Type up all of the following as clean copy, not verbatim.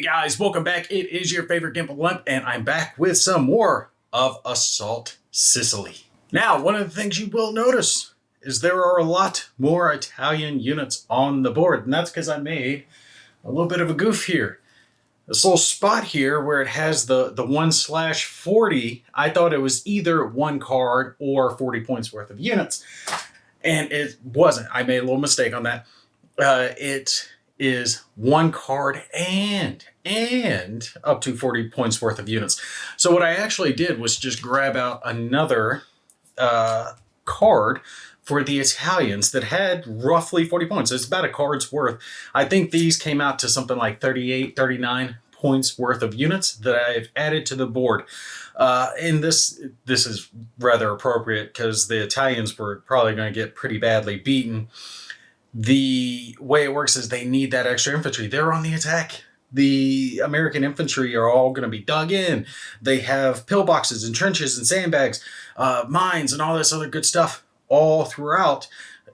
guys, welcome back. It is your favorite Gimp Limp, and I'm back with some more of Assault Sicily. Now, one of the things you will notice is there are a lot more Italian units on the board, and that's because I made a little bit of a goof here. This little spot here where it has the 1/40, I thought it was either one card or 40 points worth of units, and it wasn't. I made a little mistake on that. It is one card and up to 40 points worth of units. So what I actually did was just grab out another card for the Italians that had roughly 40 points. It's about a card's worth. I think these came out to something like 38, 39 points worth of units that I've added to the board. And this is rather appropriate because the Italians were probably going to get pretty badly beaten. The way it works is they need that extra infantry. They're on the attack. The American infantry are all going to be dug in. They have pillboxes and trenches and sandbags, mines and all this other good stuff all throughout.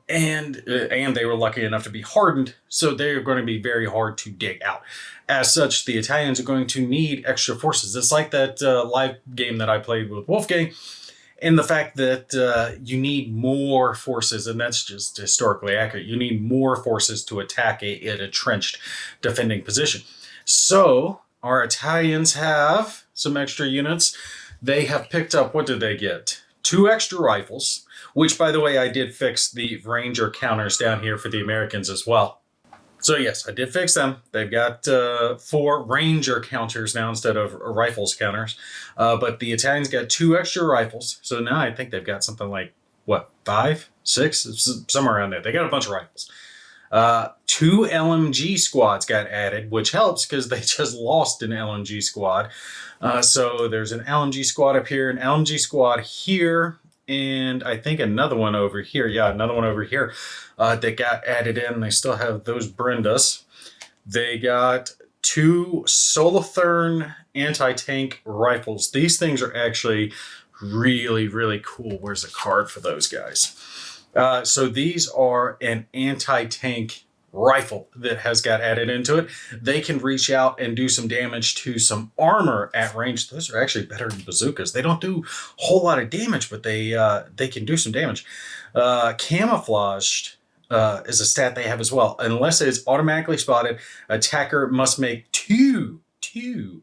And they were lucky enough to be hardened, so they're going to be very hard to dig out. As such, the Italians are going to need extra forces. It's like that live game that I played with Wolfgang, and the fact that you need more forces, and that's just historically accurate. You need more forces to attack a trenched defending position. So our Italians have some extra units. They have picked up, what did they get? 2 extra rifles, which, by the way, I did fix the Ranger counters down here for the Americans as well. So yes, I did fix them. They've got 4 Ranger counters now instead of rifles counters. But the Italians got 2 extra rifles. So now I think they've got something like, what, 5, 6? Somewhere around there. They got a bunch of rifles. 2 LMG squads got added, which helps because they just lost an LMG squad. So there's an LMG squad up here, an LMG squad here, and I think another one over here. Yeah, another one over here that got added in. They still have those Brendas. They got 2 Solothurn anti-tank rifles. These things are actually really, really cool. Where's the card for those guys? So these are an anti-tank rifle that has got added into it. They can reach out and do some damage to some armor at range. Those are actually better than bazookas. They don't do a whole lot of damage, but they can do some damage. Camouflaged is a stat they have as well. Unless it's automatically spotted, attacker must make two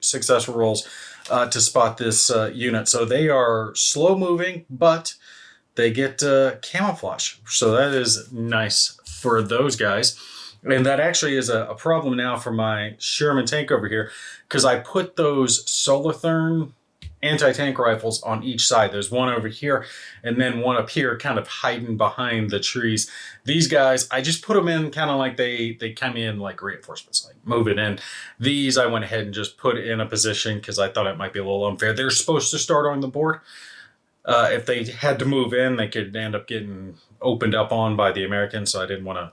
successful rolls to spot this unit. So they are slow moving, but they get camouflage. So that is nice for those guys. And that actually is a problem now for my Sherman tank over here, because I put those Solothurn anti-tank rifles on each side. There's one over here and then one up here kind of hiding behind the trees. These guys, I just put them in kind of like they come in like reinforcements, like moving in. These I went ahead and just put in a position because I thought it might be a little unfair. They're supposed to start on the board. If they had to move in, they could end up getting opened up on by the Americans, so I didn't want to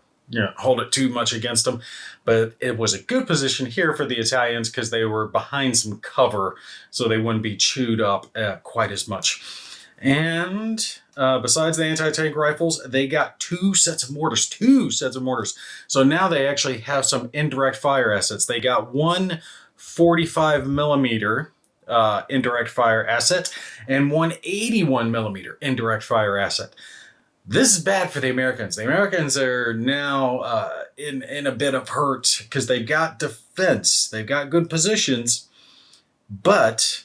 hold it too much against them. But it was a good position here for the Italians because they were behind some cover, so they wouldn't be chewed up quite as much. And besides the anti-tank rifles, they got 2 sets of mortars. 2 sets of mortars. So now they actually have some indirect fire assets. They got 1 45 millimeter indirect fire asset and 1 81 millimeter indirect fire asset. This is bad for the Americans. The Americans are now in a bit of hurt because they've got defense. They've got good positions, but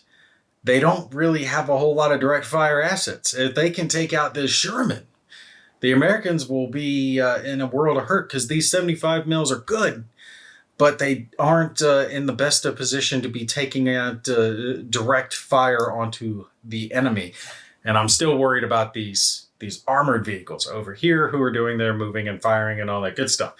they don't really have a whole lot of direct fire assets. If they can take out this Sherman, the Americans will be in a world of hurt because these 75 mils are good, but they aren't in the best of position to be taking out direct fire onto the enemy. And I'm still worried about these armored vehicles over here who are doing their moving and firing and all that good stuff.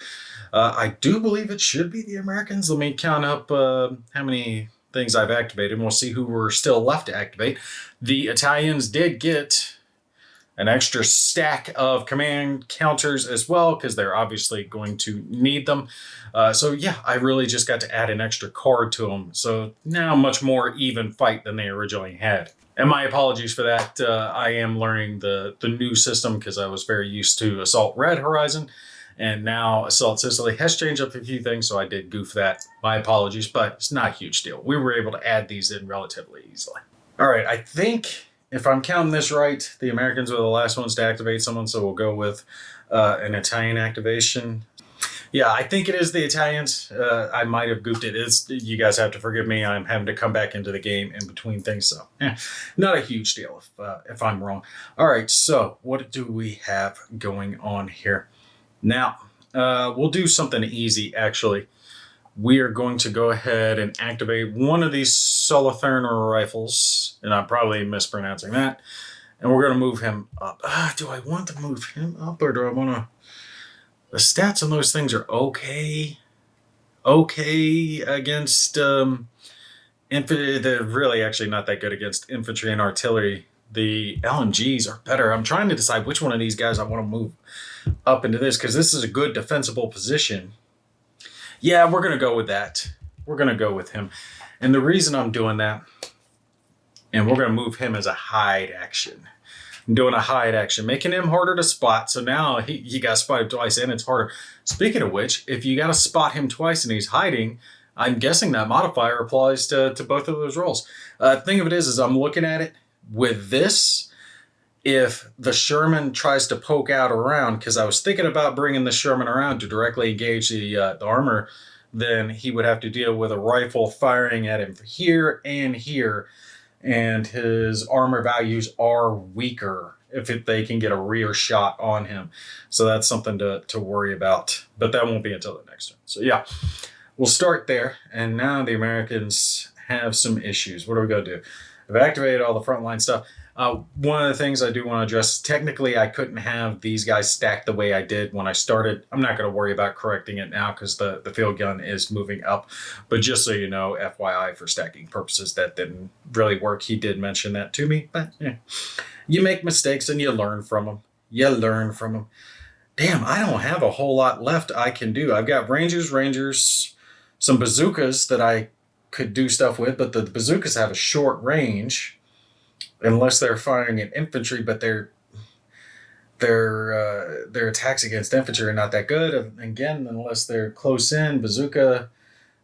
I do believe it should be the Americans. Let me count up how many things I've activated, and we'll see who we're still left to activate. The Italians did get an extra stack of command counters as well, because they're obviously going to need them. So yeah, I really just got to add an extra card to them. So now much more even fight than they originally had. And my apologies for that. I am learning the new system because I was very used to Assault Red Horizon. And now Assault Sicily has changed up a few things, so I did goof that. My apologies, but it's not a huge deal. We were able to add these in relatively easily. All right, I think if I'm counting this right, the Americans were the last ones to activate someone, so we'll go with an Italian activation. Yeah, I think it is the Italians. I might have goofed it. You guys have to forgive me. I'm having to come back into the game in between things, so not a huge deal if I'm wrong. All right, so what do we have going on here? Now, we'll do something easy, actually. We are going to go ahead and activate one of these Solothurn rifles, and I'm probably mispronouncing that, and we're going to move him up. Do I want to move him up, or do I want to... The stats on those things are okay against infantry. They're really actually not that good against infantry and artillery. The LMGs are better. I'm trying to decide which one of these guys I want to move up into this, because this is a good defensible position. Yeah, we're going to go with that. We're going to go with him. And the reason I'm doing that, and we're going to move him as a hide action. I'm doing a hide action, making him harder to spot. So now he got spotted twice and it's harder. Speaking of which, if you got to spot him twice and he's hiding, I'm guessing that modifier applies to both of those rolls. Thing of it is I'm looking at it with this. If the Sherman tries to poke out around, because I was thinking about bringing the Sherman around to directly engage the armor, then he would have to deal with a rifle firing at him here and here. And his armor values are weaker if they can get a rear shot on him. So that's something to worry about. But that won't be until the next turn. So yeah, we'll start there. And now the Americans have some issues. What are we going to do? I've activated all the frontline stuff. One of the things I do want to address, technically I couldn't have these guys stacked the way I did when I started. I'm not going to worry about correcting it now because the field gun is moving up. But just so you know, FYI, for stacking purposes, that didn't really work. He did mention that to me. But yeah, you make mistakes and you learn from them. Damn, I don't have a whole lot left I can do. I've got Rangers, some bazookas that I could do stuff with, but the bazookas have a short range. Unless they're firing at infantry, but their attacks against infantry are not that good. And again, unless they're close in, bazooka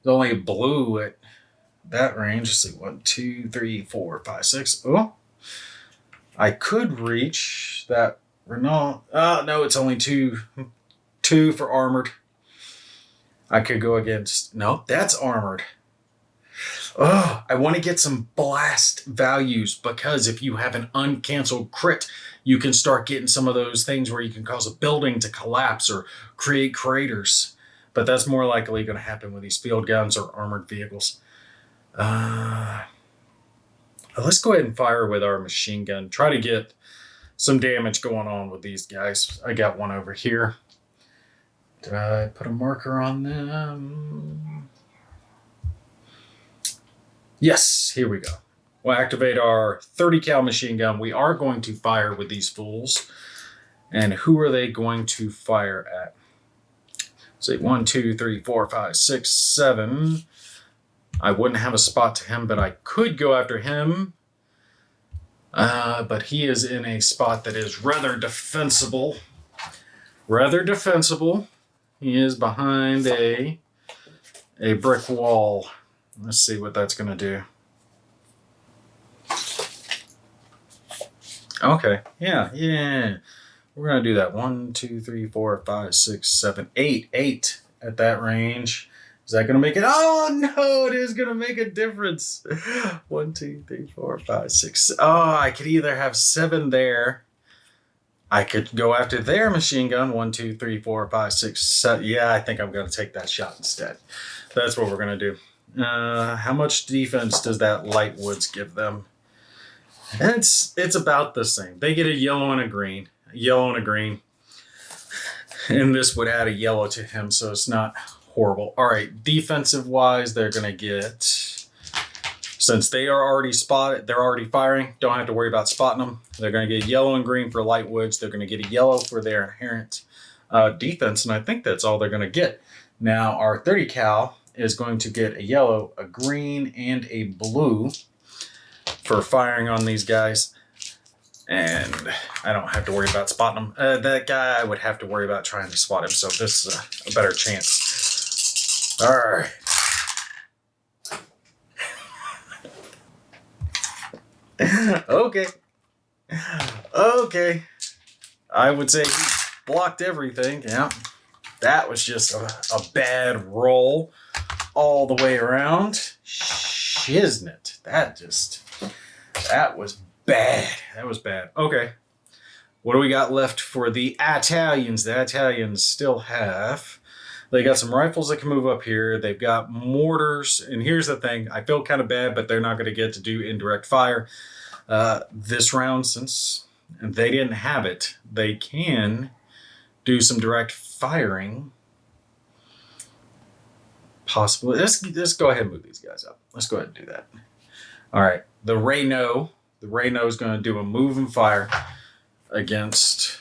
is only blue at that range. Let's see, 1, 2, 3, 4, 5, 6. Oh, I could reach that Renault. No, it's only two for armored. I could go against. No, that's armored. Oh, I want to get some blast values, because if you have an uncanceled crit, you can start getting some of those things where you can cause a building to collapse or create craters. But that's more likely going to happen with these field guns or armored vehicles. Let's go ahead and fire with our machine gun. Try to get some damage going on with these guys. I got one over here. Did I put a marker on them? Yes, here we go. We'll activate our 30 cal machine gun. We are going to fire with these fools. And who are they going to fire at? Say 1, 2, 3, 4, 5, 6, 7. I wouldn't have a spot to him, but I could go after him. But he is in a spot that is rather defensible. He is behind a brick wall. Let's see what that's going to do. Okay. Yeah. We're going to do that. 1, 2, 3, 4, 5, 6, 7, 8. 8 at that range. Is that going to make it? Oh, no, it is going to make a difference. 1, 2, 3, 4, 5, 6. Oh, I could either have 7 there. I could go after their machine gun. 1, 2, 3, 4, 5, 6, 7. Yeah, I think I'm going to take that shot instead. That's what we're going to do. How much defense does that light woods give them? It's about the same. They get a yellow and a green. And this would add a yellow to him, so it's not horrible. All right, defensive wise, they're going to get, since they are already spotted, they're already firing, don't have to worry about spotting them. They're going to get yellow and green for light woods. They're going to get a yellow for their inherent defense, and I think that's all they're going to get. Now, our 30 cal is going to get a yellow, a green, and a blue for firing on these guys. And I don't have to worry about spotting him. That guy, I would have to worry about trying to spot him, so this is a better chance. All right. Okay. Okay. I would say he blocked everything. Yeah. That was just a bad roll all the way around. Shiznit. That was bad. That was bad. Okay. What do we got left for the Italians? The Italians still have... They got some rifles that can move up here. They've got mortars. And here's the thing. I feel kind of bad, but they're not going to get to do indirect fire this round since they didn't have it. They can do some direct firing. Possibly. Let's go ahead and move these guys up. Let's go ahead and do that. All right. The Reno. The Reno is going to do a move and fire against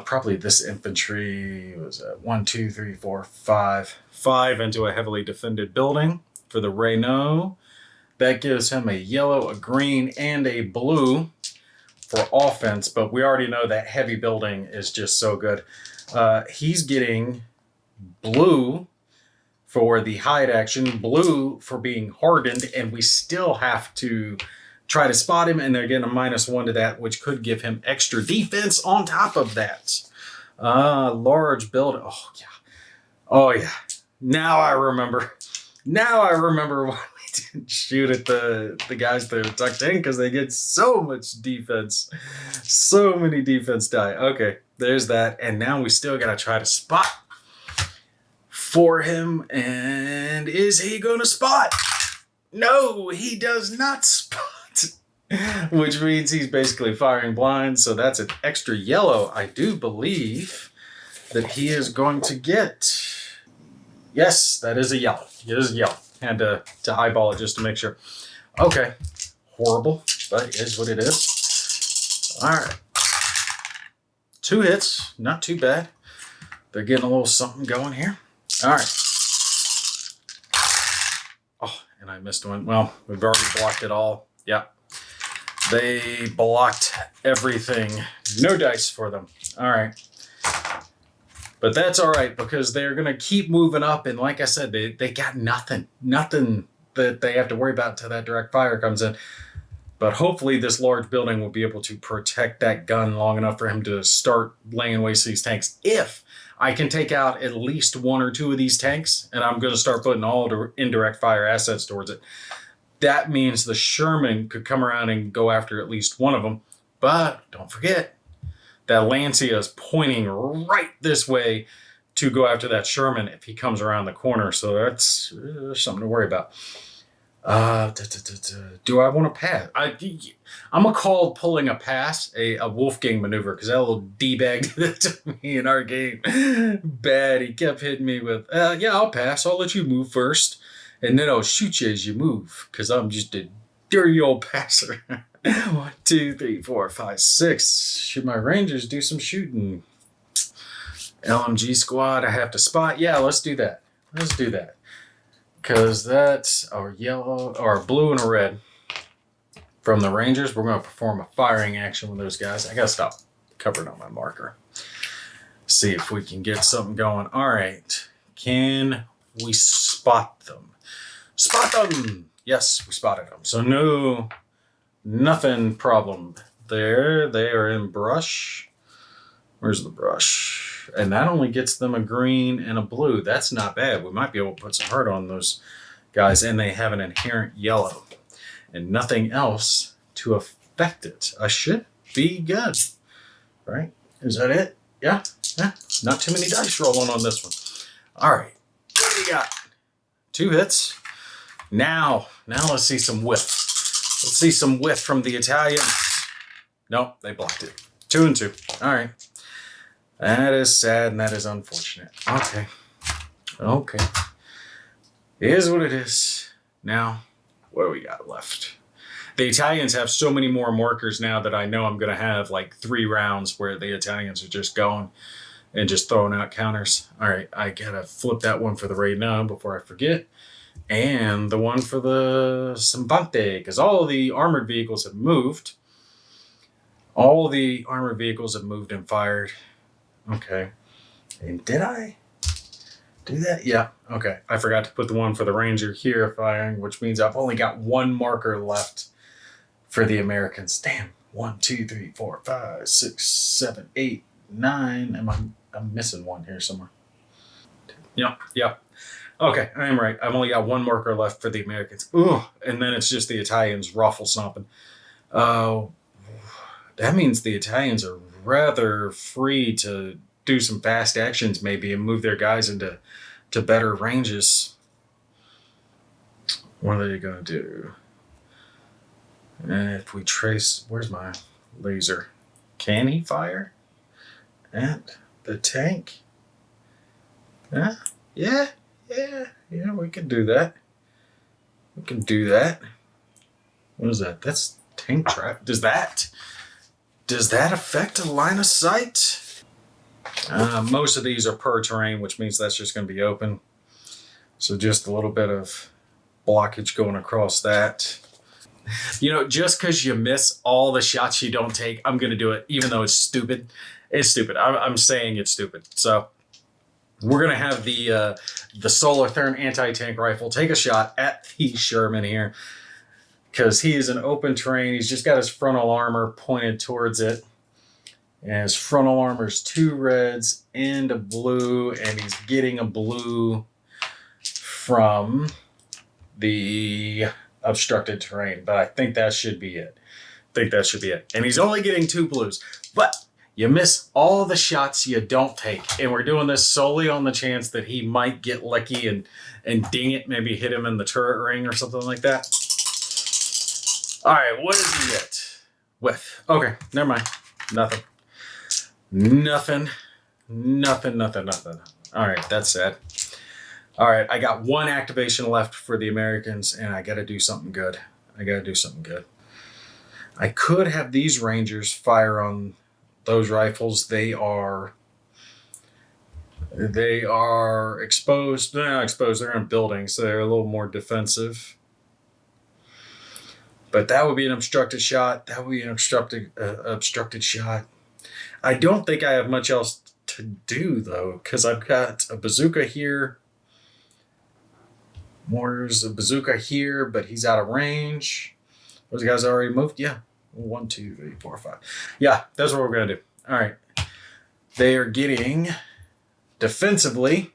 probably this infantry. Was 1, 2, 3, 4, 5. 5 into a heavily defended building for the Reno. That gives him a yellow, a green, and a blue for offense. But we already know that heavy building is just so good. He's getting blue for the hide action, blue for being hardened, and we still have to try to spot him, and they're getting a -1 to that, which could give him extra defense on top of that. Large build. Oh, yeah. Oh, yeah. Now I remember. Now I remember why we didn't shoot at the guys that are tucked in, because they get so much defense. So many defense die. Okay, there's that. And now we still got to try to spot for him. And is he going to spot? No, he does not spot. Which means he's basically firing blind. So that's an extra yellow. I do believe that he is going to get. Yes, that is a yellow. It is a yellow. Had to eyeball it just to make sure. Okay. Horrible, but it is what it is. All right. 2 hits. Not too bad. They're getting a little something going here. All right. Oh, and I missed one. Well, we've already blocked it all. Yeah. They blocked everything. No dice for them. All right. But that's all right, because they're going to keep moving up. And like I said, they got nothing that they have to worry about until that direct fire comes in. But hopefully this large building will be able to protect that gun long enough for him to start laying waste to these tanks. If I can take out at least 1 or 2 of these tanks, and I'm going to start putting all the indirect fire assets towards it, that means the Sherman could come around and go after at least one of them. But don't forget, that Lancia is pointing right this way to go after that Sherman if he comes around the corner. So that's something to worry about. Do I want to pass? I'm going to call pulling a pass a Wolfgang maneuver, because that little D-bag did it to me in our game. Bad. He kept hitting me with, yeah, I'll pass. I'll let you move first. And then I'll shoot you as you move, because I'm just a dirty old passer. 1, 2, 3, 4, 5, 6. Should my Rangers do some shooting? LMG squad, I have to spot. Yeah, let's do that. Let's do that. Because that's our yellow, or our blue and a red. From the Rangers, we're going to perform a firing action with those guys. I got to stop covering on my marker. See if we can get something going. All right. Can we spot them? Spot them! Yes, we spotted them. So nothing problem there. They are in brush. Where's the brush? And that only gets them a green and a blue. That's not bad. We might be able to put some hurt on those guys. And they have an inherent yellow. And nothing else to affect it. I should be good. Right? Is that it? Yeah? Yeah. Not too many dice rolling on this one. All right. What do we got? 2 hits. Now let's see some whiff. Let's see some whiff from the Italians. Nope, they blocked it. 2 and 2. All right. That is sad and that is unfortunate. Okay. Okay. It is what it is. Now, what do we got left? The Italians have so many more markers now that I know I'm going to have like 3 rounds where the Italians are just going and just throwing out counters. All right, I got to flip that one for the raid now before I forget. And the one for the Sambante, because all of the armored vehicles have moved. All the armored vehicles have moved and fired. Okay. And did I do that? Yeah. Okay. I forgot to put the one for the Ranger here firing, which means I've only got one marker left for the Americans. Damn. 1, 2, 3, 4, 5, 6, 7, 8, 9. I'm missing one here somewhere. Yep. Okay, I am right. I've only got one marker left for the Americans. Ooh, and then it's just the Italians raffle stomping. That means the Italians are rather free to do some fast actions maybe and move their guys into better ranges. What are they going to do? And if we trace, where's my laser? Can he fire at the tank? Yeah, we can do that. What is that? That's tank trap. Does that affect a line of sight? Most of these are per terrain, which means that's just going to be open. So just a little bit of blockage going across that. Just because you miss all the shots you don't take, I'm going to do it, even though it's stupid. It's stupid. I'm saying it's stupid. So we're going to have the Solartherm anti-tank rifle take a shot at the Sherman here, because he is in open terrain. He's just got his frontal armor pointed towards it. And his frontal armor is 2 reds and a blue, and he's getting a blue from the obstructed terrain. But I think that should be it. And he's only getting 2 blues. But you miss all the shots you don't take. And we're doing this solely on the chance that he might get lucky and ding it, maybe hit him in the turret ring or something like that. All right, what does he get? With. Okay, never mind. Nothing. All right, that's sad. All right, I got 1 activation left for the Americans, and I got to do something good. I could have these Rangers fire on those rifles. They are exposed. They're not exposed. They're in buildings, so they're a little more defensive. But that would be an obstructed shot. Obstructed shot. I don't think I have much else to do, though, because I've got a bazooka here. Mortar's a bazooka here, but he's out of range. Those guys already moved? Yeah. 1, 2, 3, 4, 5. Yeah, that's what we're going to do. All right. They are getting defensively.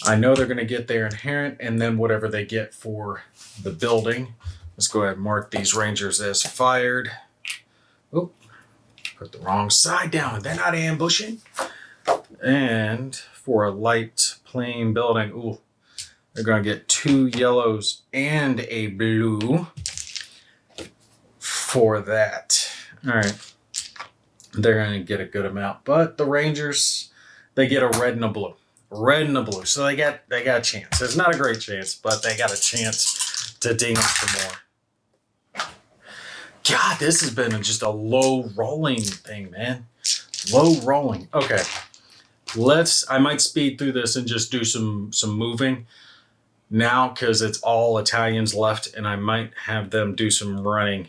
I know they're going to get their inherent and then whatever they get for the building. Let's go ahead and mark these Rangers as fired. Oh, put the wrong side down. They're not ambushing. And for a light plain building, ooh, they're going to get 2 yellows and a blue for that. All right. They're going to get a good amount. But the Rangers, they get a red and a blue. So they got a chance. It's not a great chance, but they got a chance to ding them some more. God, this has been just a low rolling thing, man. Low rolling. Okay. I might speed through this and just do some moving now, because it's all Italians left, and I might have them do some running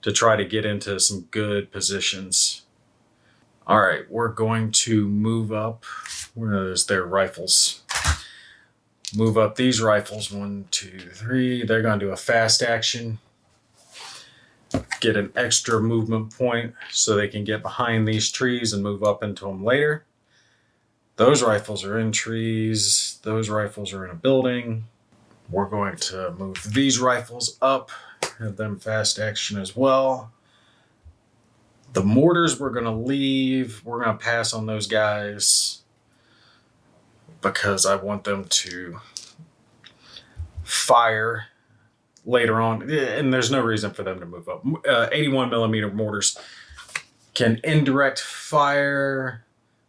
to try to get into some good positions. All right, we're going to move up. Where's their rifles? Move up these rifles. 1, 2, 3. They're going to do a fast action. Get an extra movement point so they can get behind these trees and move up into them later. Those rifles are in trees. Those rifles are in a building. We're going to move these rifles up, have them fast action as well. The mortars we're going to leave. We're going to pass on those guys because I want them to fire later on, and there's no reason for them to move up. 81 millimeter mortars can indirect fire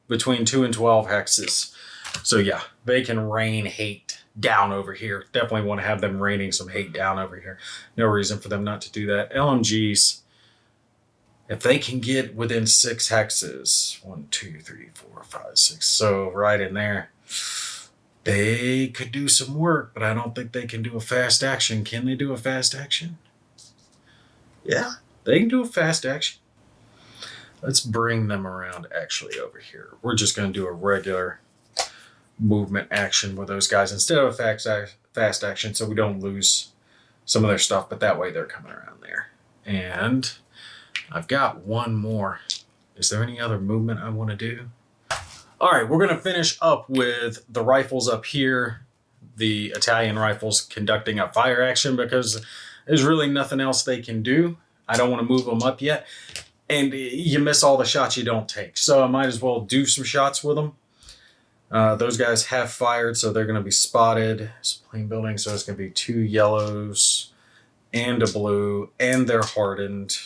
between 2 and 12 hexes. So yeah, they can rain hate down over here. Definitely want to have them raining some hate down over here. No reason for them not to do that. LMGs, if they can get within 6 hexes, 1, 2, 3, 4, 5, 6, so right in there, they could do some work, but I don't think they can do a fast action. Can they do a fast action? Yeah, they can do a fast action. Let's bring them around actually over here. We're just going to do a regular movement action with those guys instead of a fast action so we don't lose some of their stuff, but that way they're coming around there. And I've got one more. Is there any other movement I want to do? All right, we're going to finish up with the rifles up here, the Italian rifles conducting a fire action because there's really nothing else they can do. I don't want to move them up yet. And you miss all the shots you don't take. So I might as well do some shots with them. Those guys have fired, so they're going to be spotted. It's a plain building, so it's going to be 2 yellows and a blue, and they're hardened,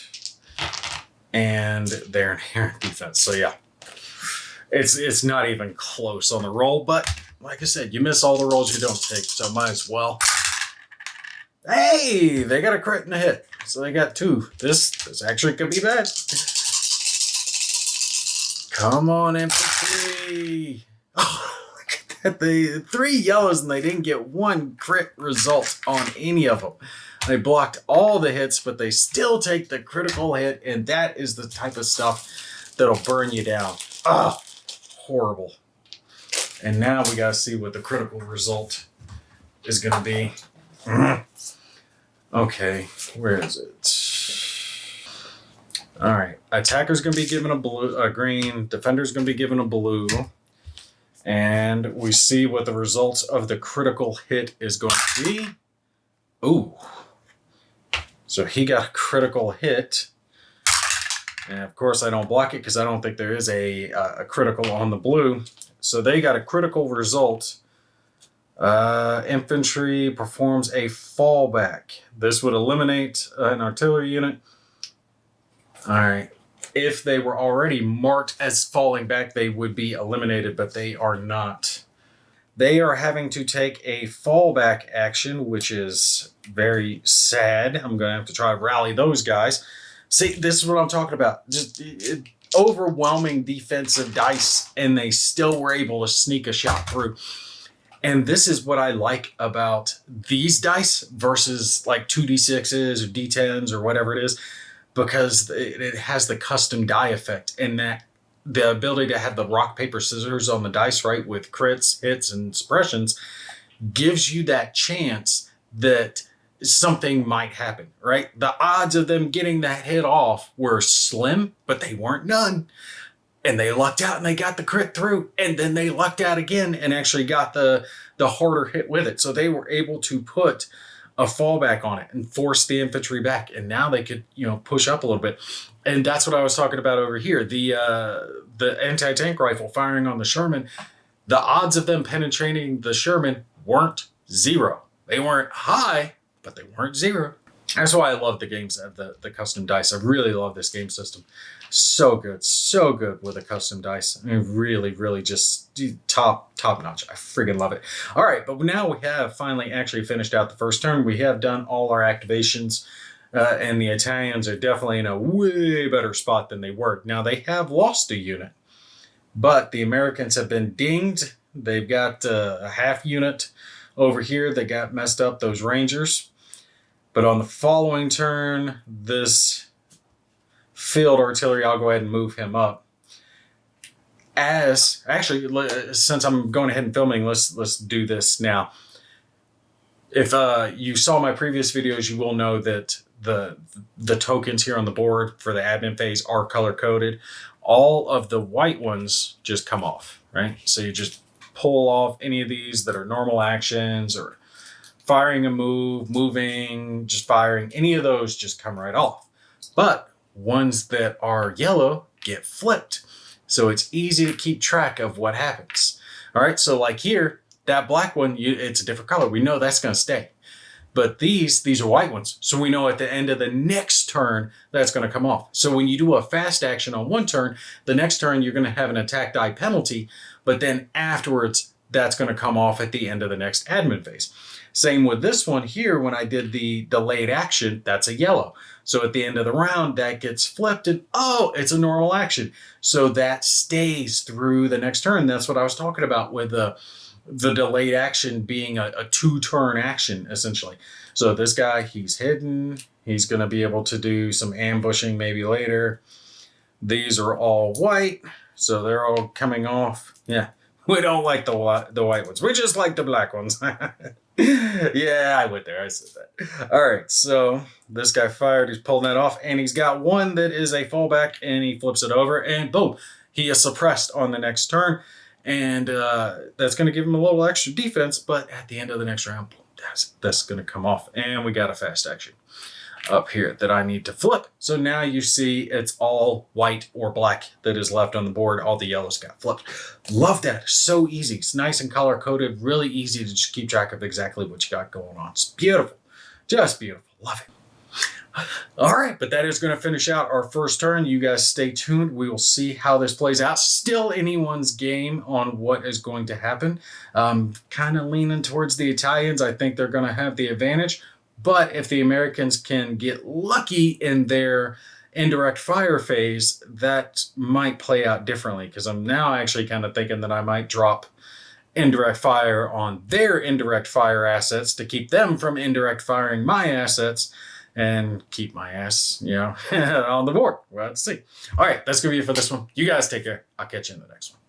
and they're inherent defense. So yeah, it's not even close on the roll. But like I said, you miss all the rolls you don't take, so might as well. Hey, they got a crit and a hit. So they got 2. This actually could be bad. Come on, infantry. Oh, look at that. The 3 yellows and they didn't get 1 crit result on any of them. They blocked all the hits, but they still take the critical hit. And that is the type of stuff that'll burn you down. Ah, horrible. And now we got to see what the critical result is going to be. Okay, where is it? All right, attacker's going to be given a green, defender's going to be given a blue, and we see what the results of the critical hit is going to be. Ooh, so he got a critical hit, and of course I don't block it because I don't think there is a critical on the blue. So they got a critical result. Infantry performs a fallback. This would eliminate an artillery unit. All right. If they were already marked as falling back, they would be eliminated, but they are not. They are having to take a fallback action, which is very sad. I'm going to have to try to rally those guys. See, this is what I'm talking about. Just overwhelming defensive dice, and they still were able to sneak a shot through. And this is what I like about these dice versus like 2d6s or d10s or whatever it is, because it has the custom die effect and that the ability to have the rock, paper, scissors on the dice, right, with crits, hits, and suppressions gives you that chance that something might happen, right? The odds of them getting that hit off were slim, but they weren't none. And they lucked out and they got the crit through. And then they lucked out again and actually got the harder hit with it. So they were able to put a fallback on it and force the infantry back. And now they could, push up a little bit. And that's what I was talking about over here. The anti-tank rifle firing on the Sherman, the odds of them penetrating the Sherman weren't 0. They weren't high, but they weren't 0. That's why I love the games that have the custom dice. I really love this game system. So good with the custom dice. I mean, really, really just top notch. I friggin' love it. All right, but now we have finally actually finished out the first turn. We have done all our activations, and the Italians are definitely in a way better spot than they were. Now, they have lost a unit, but the Americans have been dinged. They've got a half unit over here that got messed up, those Rangers. But on the following turn, this field artillery, I'll go ahead and move him up. Actually, since I'm going ahead and filming, let's do this now. If you saw my previous videos, you will know that the tokens here on the board for the admin phase are color coded. All of the white ones just come off, right? So you just pull off any of these that are normal actions or firing a move, moving, just firing, any of those just come right off. But ones that are yellow get flipped. So it's easy to keep track of what happens. All right, so like here, that black one, it's a different color. We know that's going to stay. But these are white ones. So we know at the end of the next turn, that's going to come off. So when you do a fast action on one turn, the next turn, you're going to have an attack die penalty. But then afterwards, that's going to come off at the end of the next admin phase. Same with this one here. When I did the delayed action, that's a yellow. So at the end of the round, that gets flipped and, oh, it's a normal action. So that stays through the next turn. That's what I was talking about with the delayed action being a 2-turn action, essentially. So this guy, he's hidden. He's going to be able to do some ambushing maybe later. These are all white, so they're all coming off. Yeah, we don't like the white ones. We just like the black ones. Yeah, I went there. I said that. All right, so this guy fired. He's pulling that off, and he's got one that is a fallback, and he flips it over, and boom, he is suppressed on the next turn, and that's going to give him a little extra defense. But at the end of the next round, boom, that's going to come off, and we got a fast action up here that I need to flip. So now you see it's all white or black that is left on the board. All the yellows got flipped. Love that. It's so easy. It's nice and color coded. Really easy to just keep track of exactly what you got going on. It's beautiful. Just beautiful. Love it. All right, but that is going to finish out our first turn. You guys stay tuned. We will see how this plays out. Still anyone's game on what is going to happen. Kind of leaning towards the Italians. I think they're going to have the advantage. But if the Americans can get lucky in their indirect fire phase, that might play out differently, because I'm now actually kind of thinking that I might drop indirect fire on their indirect fire assets to keep them from indirect firing my assets and keep my ass, on the board. Well, let's see. All right, that's going to be it for this one. You guys take care. I'll catch you in the next one.